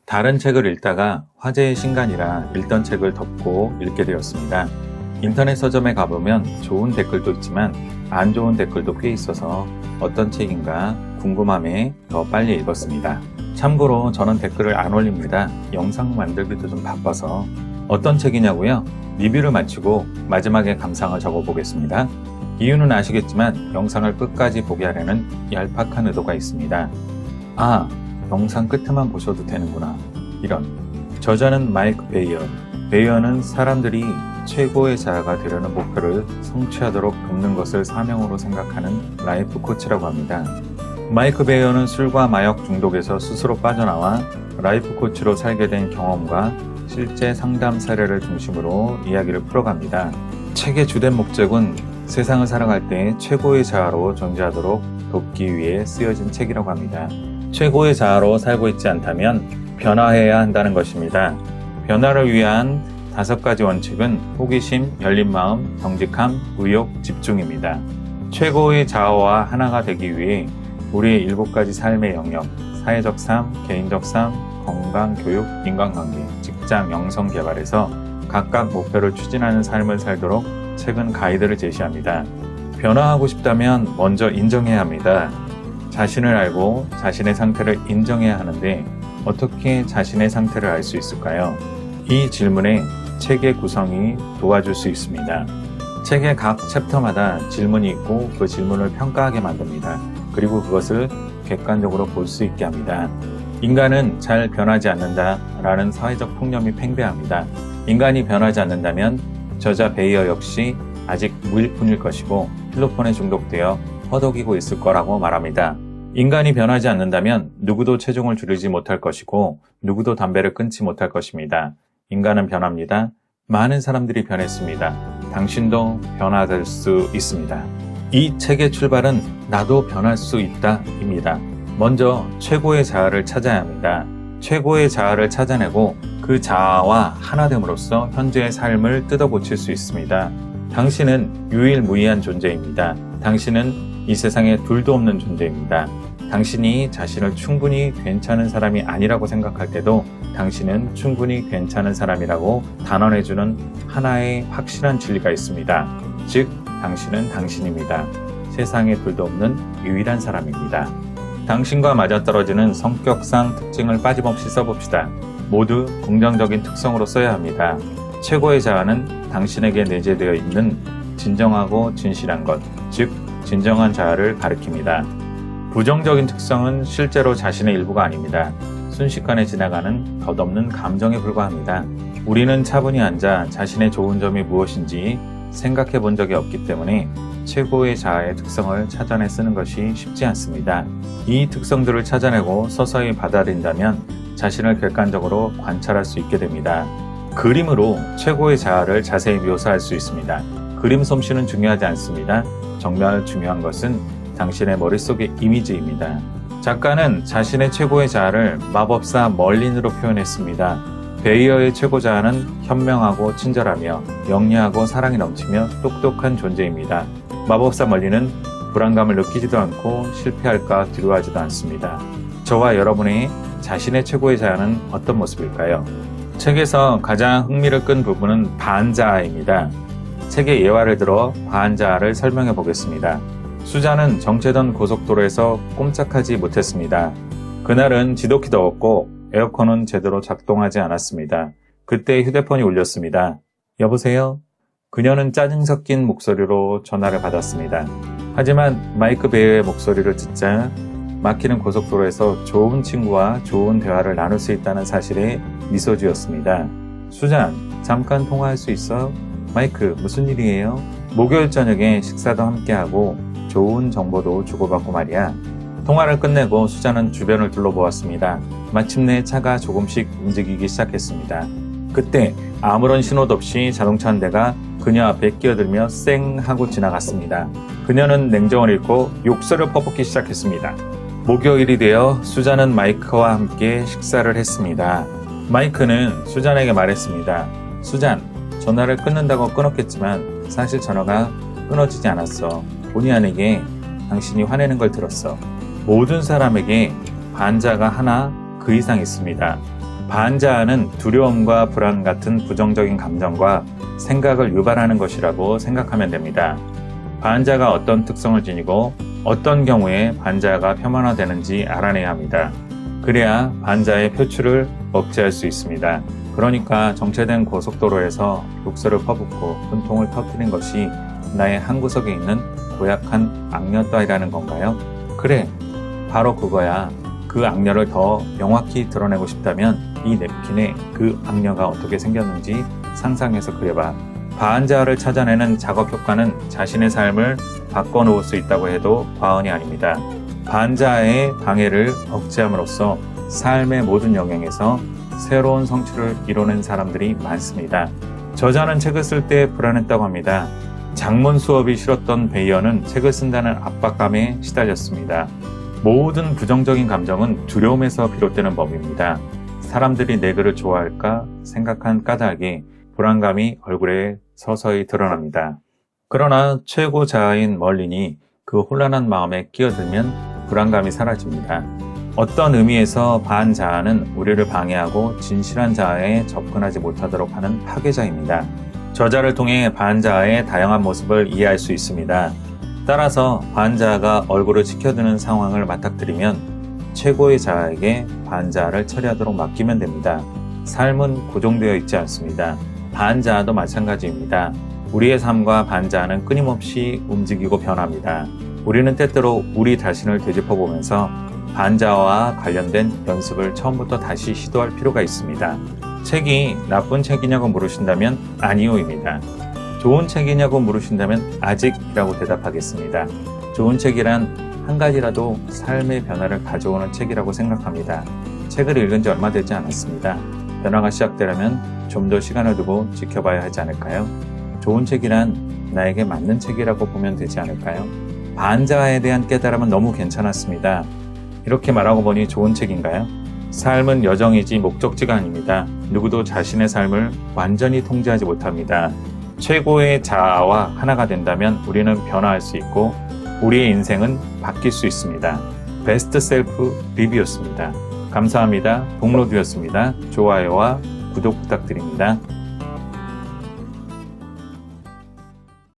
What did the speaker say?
다른 책을 읽다가 화제의 신간이라 읽던 책을 덮고 읽게 되었습니다. 인터넷 서점에 가보면 좋은 댓글도 있지만 안 좋은 댓글도 꽤 있어서 어떤 책인가 궁금함에 더 빨리 읽었습니다. 참고로 저는 댓글을 안 올립니다. 영상 만들기도 좀 바빠서. 어떤 책이냐고요? 리뷰를 마치고 마지막에 감상을 적어보겠습니다. 이유는 아시겠지만 영상을 끝까지 보게 하려는 얄팍한 의도가 있습니다. 아, 영상 끝에만 보셔도 되는구나. 이런. 저자는 마이크 베이어. 베이어는 사람들이 최고의 자아가 되려는 목표를 성취하도록 돕는 것을 사명으로 생각하는 라이프 코치라고 합니다. 마이크 베이어는 술과 마약 중독에서 스스로 빠져나와 라이프 코치로 살게 된 경험과 실제 상담 사례를 중심으로 이야기를 풀어갑니다. 책의 주된 목적은 세상을 살아갈 때 최고의 자아로 존재하도록 돕기 위해 쓰여진 책이라고 합니다. 최고의 자아로 살고 있지 않다면 변화해야 한다는 것입니다. 변화를 위한 5가지 원칙은 호기심, 열린 마음, 정직함, 의욕, 집중입니다. 최고의 자아와 하나가 되기 위해 우리의 7가지 삶의 영역, 사회적 삶, 개인적 삶, 건강, 교육, 인간관계, 직장, 영성 개발에서 각각 목표를 추진하는 삶을 살도록 책은 가이드를 제시합니다. 변화하고 싶다면 먼저 인정해야 합니다. 자신을 알고 자신의 상태를 인정해야 하는데 어떻게 자신의 상태를 알 수 있을까요? 이 질문에 책의 구성이 도와줄 수 있습니다. 책의 각 챕터마다 질문이 있고 그 질문을 평가하게 만듭니다. 그리고 그것을 객관적으로 볼 수 있게 합니다. 인간은 잘 변하지 않는다라는 사회적 풍념이 팽배합니다. 인간이 변하지 않는다면 저자 베이어 역시 아직 무일푼일 것이고 필로폰에 중독되어 허덕이고 있을 거라고 말합니다. 인간이 변하지 않는다면 누구도 체중을 줄이지 못할 것이고 누구도 담배를 끊지 못할 것입니다. 인간은 변합니다. 많은 사람들이 변했습니다. 당신도 변화될 수 있습니다. 이 책의 출발은 나도 변할 수 있다입니다. 먼저 최고의 자아를 찾아야 합니다. 최고의 자아를 찾아내고 그 자아와 하나됨으로써 현재의 삶을 뜯어고칠 수 있습니다. 당신은 유일무이한 존재입니다. 당신은 이 세상에 둘도 없는 존재입니다. 당신이 자신을 충분히 괜찮은 사람이 아니라고 생각할 때도 당신은 충분히 괜찮은 사람이라고 단언해주는 하나의 확실한 진리가 있습니다. 즉, 당신은 당신입니다. 세상에 둘도 없는 유일한 사람입니다. 당신과 맞아떨어지는 성격상 특징을 빠짐없이 써봅시다. 모두 긍정적인 특성으로 써야 합니다. 최고의 자아는 당신에게 내재되어 있는 진정하고 진실한 것, 즉 진정한 자아를 가리킵니다. 부정적인 특성은 실제로 자신의 일부가 아닙니다. 순식간에 지나가는 덧없는 감정에 불과합니다. 우리는 차분히 앉아 자신의 좋은 점이 무엇인지 생각해 본 적이 없기 때문에 최고의 자아의 특성을 찾아내 쓰는 것이 쉽지 않습니다. 이 특성들을 찾아내고 서서히 받아들인다면 자신을 객관적으로 관찰할 수 있게 됩니다. 그림으로 최고의 자아를 자세히 묘사할 수 있습니다. 그림 솜씨는 중요하지 않습니다. 정말 중요한 것은 당신의 머릿속의 이미지입니다. 작가는 자신의 최고의 자아를 마법사 멀린으로 표현했습니다. 베이어의 최고 자아는 현명하고 친절하며 영리하고 사랑이 넘치며 똑똑한 존재입니다. 마법사 멀린은 불안감을 느끼지도 않고 실패할까 두려워하지도 않습니다. 저와 여러분의 자신의 최고의 자아는 어떤 모습일까요? 책에서 가장 흥미를 끈 부분은 반자아입니다. 책의 예화를 들어 반자아를 설명해 보겠습니다. 수자는 정체던 고속도로에서 꼼짝하지 못했습니다. 그날은 지독히 더웠고 에어컨은 제대로 작동하지 않았습니다. 그때 휴대폰이 울렸습니다. 여보세요? 그녀는 짜증 섞인 목소리로 전화를 받았습니다. 하지만 마이크 베이어의 목소리를 듣자 막히는 고속도로에서 좋은 친구와 좋은 대화를 나눌 수 있다는 사실에 미소 지었습니다. 수잔, 잠깐 통화할 수 있어? 마이크, 무슨 일이에요? 목요일 저녁에 식사도 함께하고 좋은 정보도 주고받고 말이야. 통화를 끝내고 수잔은 주변을 둘러보았습니다. 마침내 차가 조금씩 움직이기 시작했습니다. 그때 아무런 신호도 없이 자동차 한 대가 그녀 앞에 끼어들며 쌩 하고 지나갔습니다. 그녀는 냉정을 잃고 욕설을 퍼붓기 시작했습니다. 목요일이 되어 수잔은 마이크와 함께 식사를 했습니다. 마이크는 수잔에게 말했습니다. 수잔, 전화를 끊는다고 끊었겠지만 사실 전화가 끊어지지 않았어. 본의 아니게 당신이 화내는 걸 들었어. 모든 사람에게 반자가 하나 그 이상 있습니다. 반자아는 두려움과 불안 같은 부정적인 감정과 생각을 유발하는 것이라고 생각하면 됩니다. 반자가 어떤 특성을 지니고 어떤 경우에 반자가 표면화되는지 알아내야 합니다. 그래야 반자의 표출을 억제할 수 있습니다. 그러니까 정체된 고속도로에서 욕설을 퍼붓고 분통을 터뜨린 것이 나의 한구석에 있는 고약한 악녀 따위라는 건가요? 그래, 바로 그거야. 그 악녀를 더 명확히 드러내고 싶다면 이 냅킨에 그 악녀가 어떻게 생겼는지 상상해서 그려봐. 반자아를 찾아내는 작업 효과는 자신의 삶을 바꿔놓을 수 있다고 해도 과언이 아닙니다. 반자아의 방해를 억제함으로써 삶의 모든 영역에서 새로운 성취를 이뤄낸 사람들이 많습니다. 저자는 책을 쓸 때 불안했다고 합니다. 작문 수업이 싫었던 베이어는 책을 쓴다는 압박감에 시달렸습니다. 모든 부정적인 감정은 두려움에서 비롯되는 법입니다. 사람들이 내 글을 좋아할까 생각한 까닭에 불안감이 얼굴에 서서히 드러납니다. 그러나 최고 자아인 멀린이 그 혼란한 마음에 끼어들면 불안감이 사라집니다. 어떤 의미에서 반자아는 우리를 방해하고 진실한 자아에 접근하지 못하도록 하는 파괴자입니다. 저자를 통해 반자아의 다양한 모습을 이해할 수 있습니다. 따라서 반자아가 얼굴을 치켜드는 상황을 맞닥뜨리면 최고의 자아에게 반자아를 처리하도록 맡기면 됩니다. 삶은 고정되어 있지 않습니다. 반자아도 마찬가지입니다. 우리의 삶과 반자아는 끊임없이 움직이고 변합니다. 우리는 때때로 우리 자신을 되짚어보면서 반자아와 관련된 연습을 처음부터 다시 시도할 필요가 있습니다. 책이 나쁜 책이냐고 물으신다면 아니요입니다. 좋은 책이냐고 물으신다면 아직이라고 대답하겠습니다. 좋은 책이란 한 가지라도 삶의 변화를 가져오는 책이라고 생각합니다. 책을 읽은 지 얼마 되지 않았습니다. 변화가 시작되려면 좀 더 시간을 두고 지켜봐야 하지 않을까요? 좋은 책이란 나에게 맞는 책이라고 보면 되지 않을까요? 반자아에 대한 깨달음은 너무 괜찮았습니다. 이렇게 말하고 보니 좋은 책인가요? 삶은 여정이지 목적지가 아닙니다. 누구도 자신의 삶을 완전히 통제하지 못합니다. 최고의 자아와 하나가 된다면 우리는 변화할 수 있고 우리의 인생은 바뀔 수 있습니다. 베스트 셀프 리뷰였습니다. 감사합니다. 복로드였습니다. 좋아요와 구독 부탁드립니다.